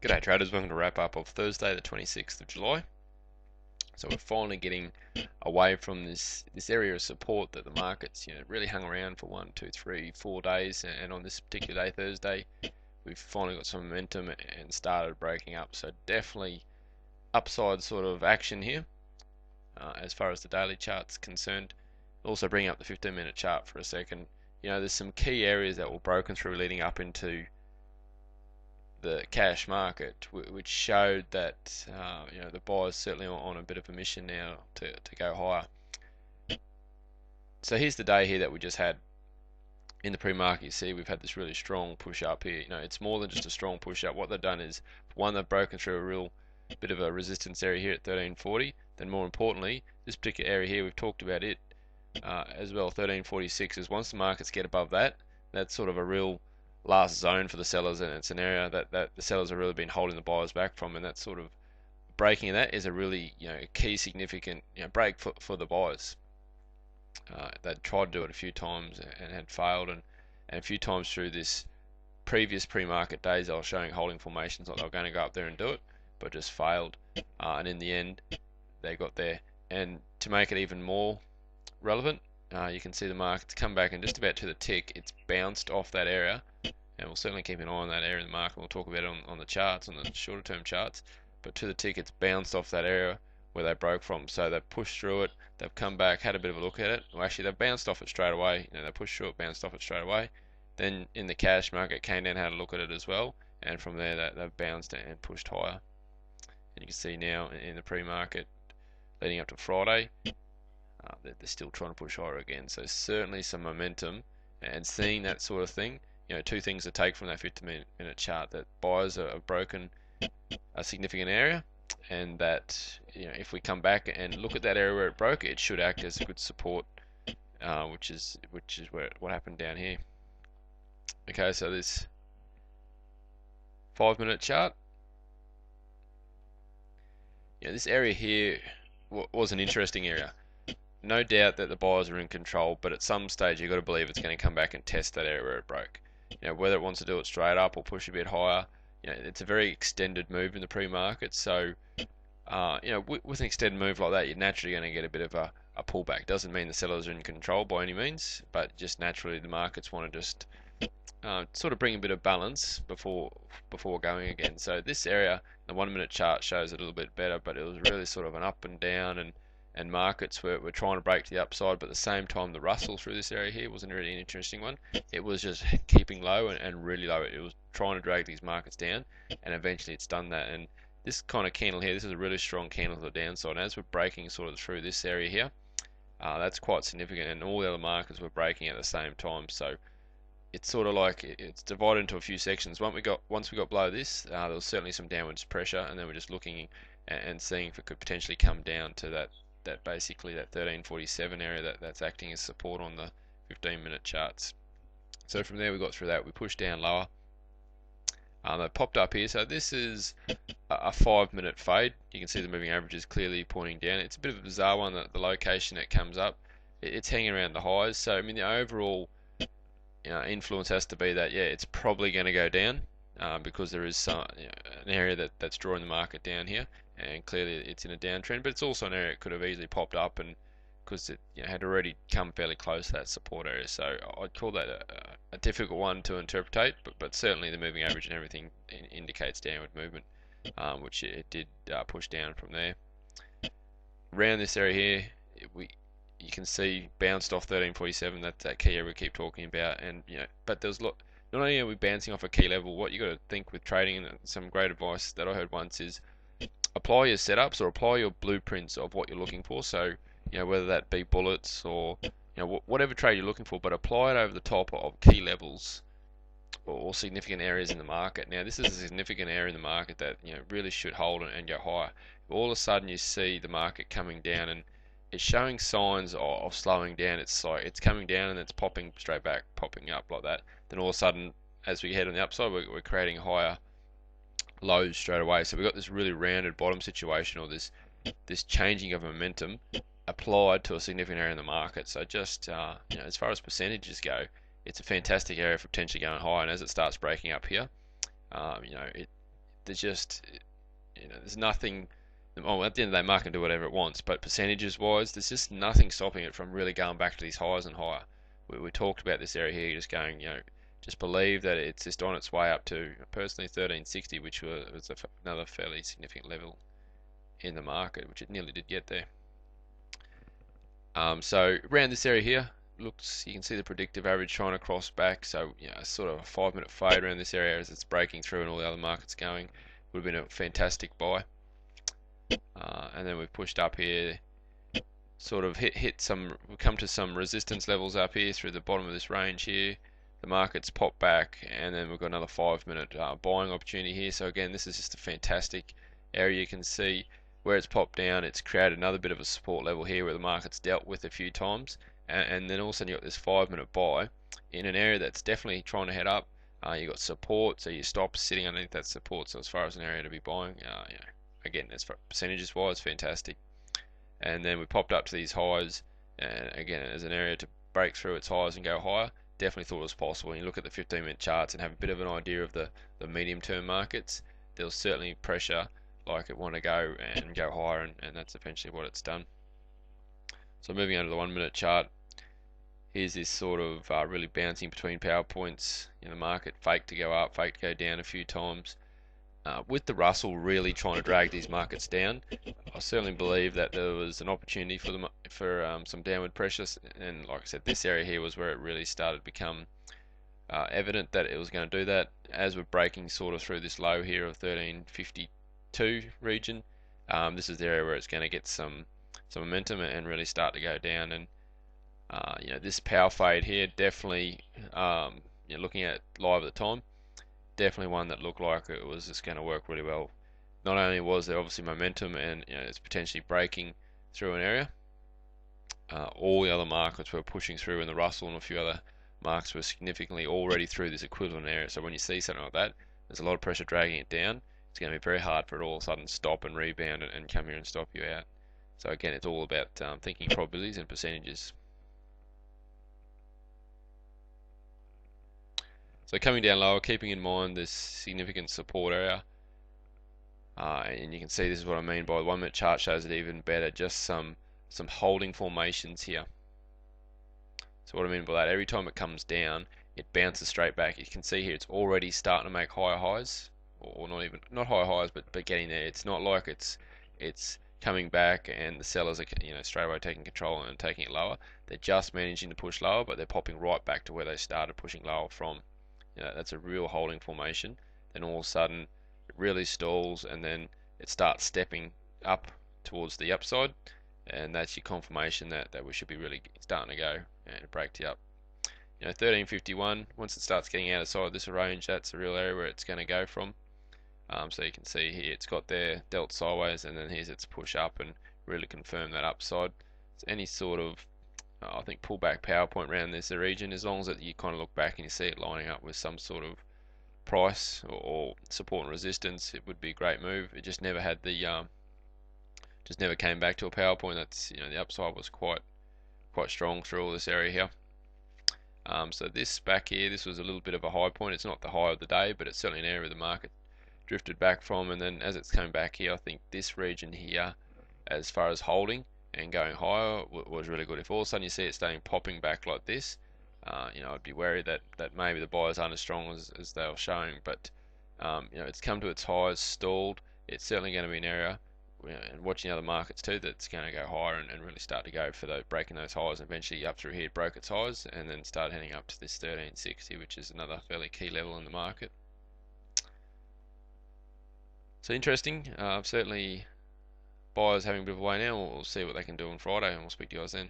G'day traders, welcome to wrap up of Thursday the 26th of July. So we're finally getting away from this area of support that the markets really hung around for 1, 2, 3, 4 days, and on this particular day, Thursday, we've finally got some momentum and started breaking up. So definitely upside sort of action here as far as the daily chart's concerned. Also bring up the 15-minute chart for a second. There's some key areas that were broken through leading up into the cash market, which showed that the buyers certainly on a bit of a mission now to go higher. So here's the day here that we just had in the pre-market. You see we've had this really strong push up here. It's more than just a strong push up. What they've done is, one, they've broken through a real bit of a resistance area here at 1340. Then more importantly, this particular area here, we've talked about it as well. 1346 is, once the markets get above that, that's sort of a real last zone for the sellers, and it's an area that the sellers have really been holding the buyers back from, and that sort of breaking of that is a really key significant break for the buyers. They tried to do it a few times and had failed, and a few times through this previous pre-market days they were showing holding formations like they were going to go up there and do it, but just failed, and in the end they got there. And to make it even more relevant, you can see the market's come back, and just about to the tick it's bounced off that area, and we'll certainly keep an eye on that area in the market. We'll talk about it on the charts, on the shorter term charts, but to the tick it's bounced off that area where they broke from. So they've pushed through it, they've come back, had a bit of a look at it. Well, actually they've bounced off it straight away. They pushed through it, bounced off it straight away. Then in the cash market came down, had a look at it as well, and from there they've bounced and pushed higher. And you can see now in the pre-market leading up to Friday, they're still trying to push higher again. So certainly some momentum, and seeing that sort of thing, two things to take from that 15-minute chart: that buyers have broken a significant area, and that if we come back and look at that area where it broke, it should act as a good support, which is what happened down here. Okay, so this 5-minute chart, this area here was an interesting area. No doubt that the buyers are in control, but at some stage you've got to believe it's going to come back and test that area where it broke. Whether it wants to do it straight up or push a bit higher, it's a very extended move in the pre-market. So, with an extended move like that, you're naturally going to get a bit of a pullback. Doesn't mean the sellers are in control by any means, but just naturally the markets want to just sort of bring a bit of balance before going again. So this area, the 1-minute chart shows it a little bit better, but it was really sort of an up and down, and markets were trying to break to the upside, but at the same time the rustle through this area here wasn't really an interesting one. It was just keeping low and really low. It was trying to drag these markets down, and eventually it's done that. And this kind of candle here, this is a really strong candle to the downside, and as we're breaking sort of through this area here, that's quite significant, and all the other markets were breaking at the same time. So it's sort of like it's divided into a few sections. Once we got below this, there was certainly some downwards pressure, and then we're just looking and seeing if it could potentially come down to that basically that 1347 area that's acting as support on the 15-minute charts. So from there we got through that, we pushed down lower. They popped up here. So this is a 5-minute fade. You can see the moving average is clearly pointing down. It's a bit of a bizarre one, that the location it comes up, it's hanging around the highs. So I mean the overall influence has to be that it's probably going to go down, because there is an area that's drawing the market down here, and clearly it's in a downtrend, but it's also an area it could have easily popped up, and because it had already come fairly close to that support area. So I'd call that a difficult one to interpret, but certainly the moving average and everything indicates downward movement, which it did push down from there. Around this area here, you can see bounced off 1347. That's that key area we keep talking about, and but there's not only are we bouncing off a key level, what you got to think with trading, and some great advice that I heard once is apply your setups or apply your blueprints of what you're looking for. So whether that be bullets or whatever trade you're looking for, but apply it over the top of key levels or significant areas in the market. Now this is a significant area in the market that really should hold and go higher. All of a sudden you see the market coming down, and it's showing signs of slowing down. It's like it's coming down and it's popping straight back, popping up like that. Then all of a sudden, as we head on the upside, we're creating higher lows straight away. So we've got this really rounded bottom situation, or this changing of momentum applied to a significant area in the market. So just as far as percentages go, it's a fantastic area for potentially going high. And as it starts breaking up here, there's just, there's nothing. Oh, at the end of the day, market can do whatever it wants, but percentages wise, there's just nothing stopping it from really going back to these highs and higher. We talked about this area here, just going, just believe that it's just on its way up to personally 1360, which was another fairly significant level in the market, which it nearly did get there. So around this area here, looks, you can see the predictive average trying to cross back. So sort of a 5-minute fade around this area as it's breaking through and all the other markets going. Would have been a fantastic buy. And then we've pushed up here, sort of hit some, we've come to some resistance levels up here through the bottom of this range here. The market's popped back, and then we've got another 5-minute buying opportunity here. So again, this is just a fantastic area. You can see where it's popped down, it's created another bit of a support level here where the market's dealt with a few times, and then all of a sudden you've got this 5-minute buy in an area that's definitely trying to head up. You've got support, so you stop sitting underneath that support. So as far as an area to be buying, again, as far percentages wise, fantastic. And then we popped up to these highs, and again, as an area to break through its highs and go higher. Definitely thought it was possible. When you look at the 15-minute charts and have a bit of an idea of the medium-term markets, there was certainly pressure like it want to go and go higher, and that's eventually what it's done. So moving on to the 1-minute chart, here's this sort of really bouncing between power points. The market faked to go up, faked to go down a few times. With the Russell really trying to drag these markets down, I certainly believe that there was an opportunity for them for some downward pressure, and like I said, this area here was where it really started to become evident that it was going to do that. As we're breaking sort of through this low here of 1352 region, this is the area where it's going to get some momentum and really start to go down. And this power fade here, definitely looking at live at the time, definitely one that looked like it was just going to work really well. Not only was there obviously momentum and it's potentially breaking through an area, all the other markets were pushing through, and the Russell and a few other markets were significantly already through this equivalent area. So when you see something like that, there's a lot of pressure dragging it down. It's going to be very hard for it all of a sudden stop and rebound and come here and stop you out. So again, it's all about thinking probabilities and percentages. So coming down lower, keeping in mind this significant support area, and you can see this is what I mean by the 1-minute chart shows it even better. Just some holding formations here. So what I mean by that, every time it comes down, it bounces straight back. You can see here it's already starting to make higher highs, or not higher highs, but getting there. It's not like it's coming back and the sellers are straight away taking control and taking it lower. They're just managing to push lower, but they're popping right back to where they started pushing lower from. That's a real holding formation. Then all of a sudden it really stalls, and then it starts stepping up towards the upside, and that's your confirmation that we should be really starting to go and break the up. 1351, once it starts getting outside this range, that's the real area where it's going to go from. So you can see here it's got there, dealt sideways, and then here's its push up and really confirm that upside. So any sort of I think pullback power point around this region, as long as you kind of look back and you see it lining up with some sort of price or support and resistance, it would be a great move. It just never had the just never came back to a power point. That's the upside was quite strong through all this area here. So this back here, this was a little bit of a high point. It's not the high of the day, but it's certainly an area the market drifted back from, and then as it's coming back here, I think this region here, as far as holding and going higher, was really good. If all of a sudden you see it starting popping back like this, I'd be worried that maybe the buyers aren't as strong as they were showing. But it's come to its highs, stalled. It's certainly going to be an area, and watching other markets too, that's going to go higher and really start to go for breaking those highs. And eventually up through here, it broke its highs, and then start heading up to this 1360, which is another fairly key level in the market. So interesting. Certainly buyers having a bit of a way now. We'll see what they can do on Friday, and we'll speak to you guys then.